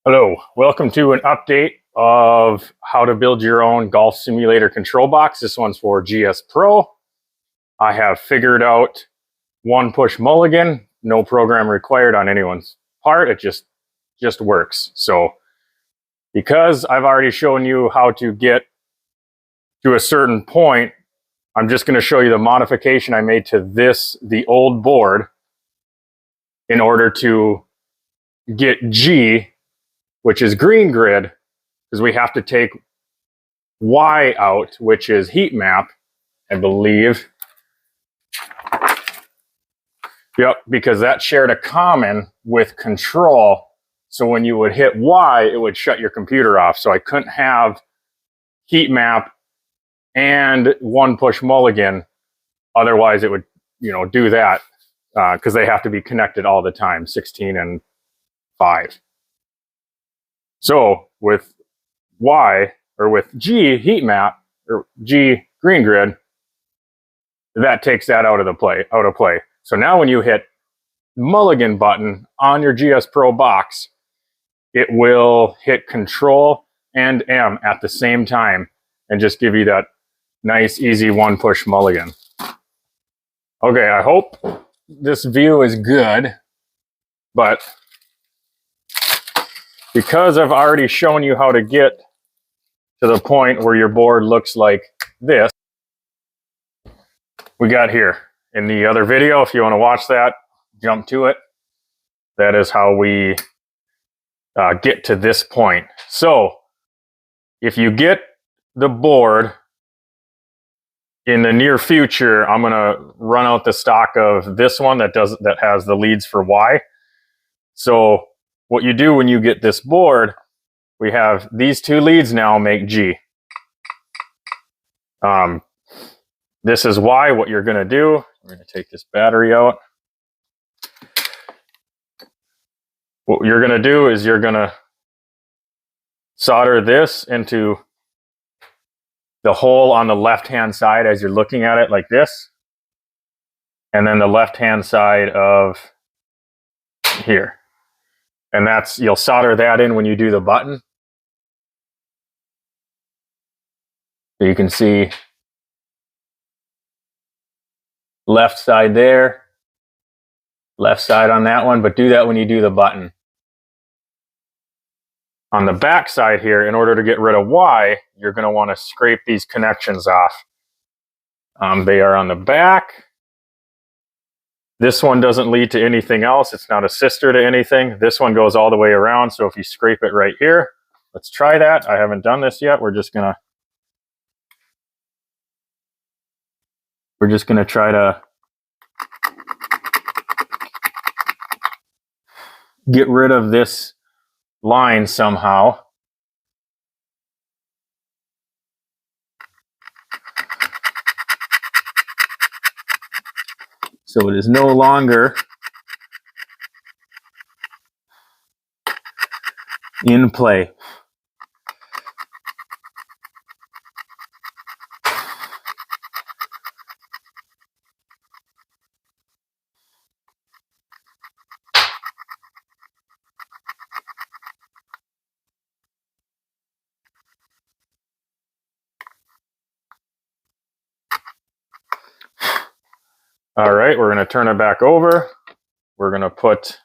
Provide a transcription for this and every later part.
Hello, welcome to an update of how to build your own golf simulator control box. This one's for GSPRO. I have figured out one push mulligan, no program required on anyone's part. It just works. So because I've already shown you how to get to a certain point, I'm just going to show you the modification I made to the old board, in order to get G, which is green grid, because we have to take Y out, which is heat map, I believe. Yep, because that shared a common with control. So when you would hit Y, it would shut your computer off. So I couldn't have heat map and one push mulligan. Otherwise it would, do that, because they have to be connected all the time, 16 and 5. So with Y, or with G heat map, or G green grid, that takes that out of play. So now when you hit mulligan button on your GSPRO box, it will hit control and M at the same time and just give you that nice, easy one push mulligan. Okay, I hope this view is good, but because I've already shown you how to get to the point where your board looks like this, we got here in the other video. If you want to watch that, jump to it. That is how we get to this point. So if you get the board in the near future, I'm going to run out the stock of this one that has the leads for Y. So what you do when you get this board, we have these two leads now make G. This is Y. What you're going to do, we're going to take this battery out. What you're going to do is you're going to solder this into the hole on the left-hand side as you're looking at it, like this. And then the left-hand side of here. And you'll solder that in when you do the button. So you can see left side there, left side on that one, but do that when you do the button. On the back side here, in order to get rid of Y, you're going to want to scrape these connections off. They are on the back. This one doesn't lead to anything else. It's not a sister to anything. This one goes all the way around. So if you scrape it right here, let's try that. I haven't done this yet. We're just gonna try to get rid of this line somehow. So it is no longer in play. All right, we're going to turn it back over. We're going to put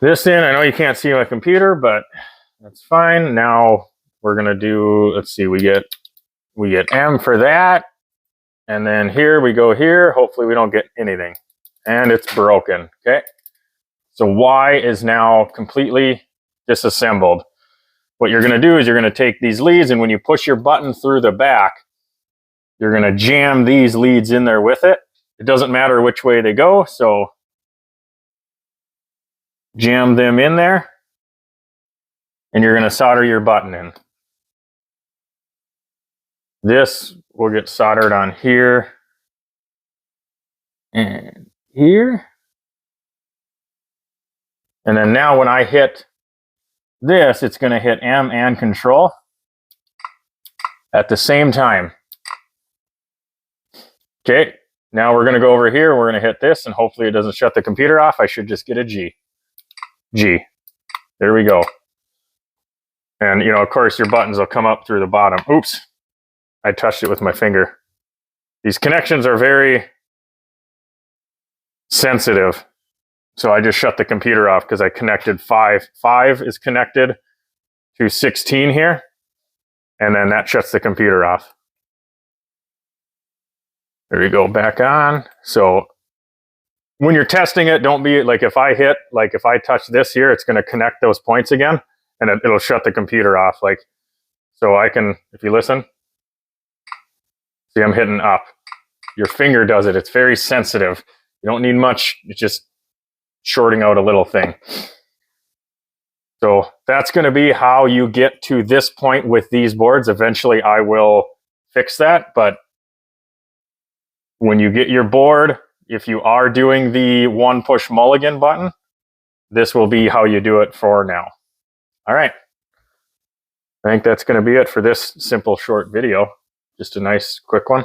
this in. I know you can't see my computer, but that's fine. Now we're going to do, let's see, we get M for that. And then here we go here. Hopefully we don't get anything. And it's broken, okay? So Y is now completely disassembled. What you're going to do is you're going to take these leads, and when you push your button through the back, you're going to jam these leads in there with it. It doesn't matter which way they go, so jam them in there, and you're going to solder your button in. This will get soldered on here and here. And then now when I hit this, it's going to hit M and control at the same time. Okay, now we're going to go over here. We're going to hit this, and hopefully it doesn't shut the computer off. I should just get a G. There we go. And, you know, of course, your buttons will come up through the bottom. Oops, I touched it with my finger. These connections are very sensitive. So I just shut the computer off because I connected 5. 5 is connected to 16 here. And then that shuts the computer off. There you go, back on. So when you're testing it, don't be like, if I touch this here, it's going to connect those points again, and it'll shut the computer off. Like, so I can, if you listen, see, I'm hitting up. Your finger does it. It's very sensitive. You don't need much. It's just shorting out a little thing. So that's going to be how you get to this point with these boards. Eventually I will fix that, but when you get your board, if you are doing the one push mulligan button, this will be how you do it for now. All right. I think that's going to be it for this simple short video. Just a nice quick one.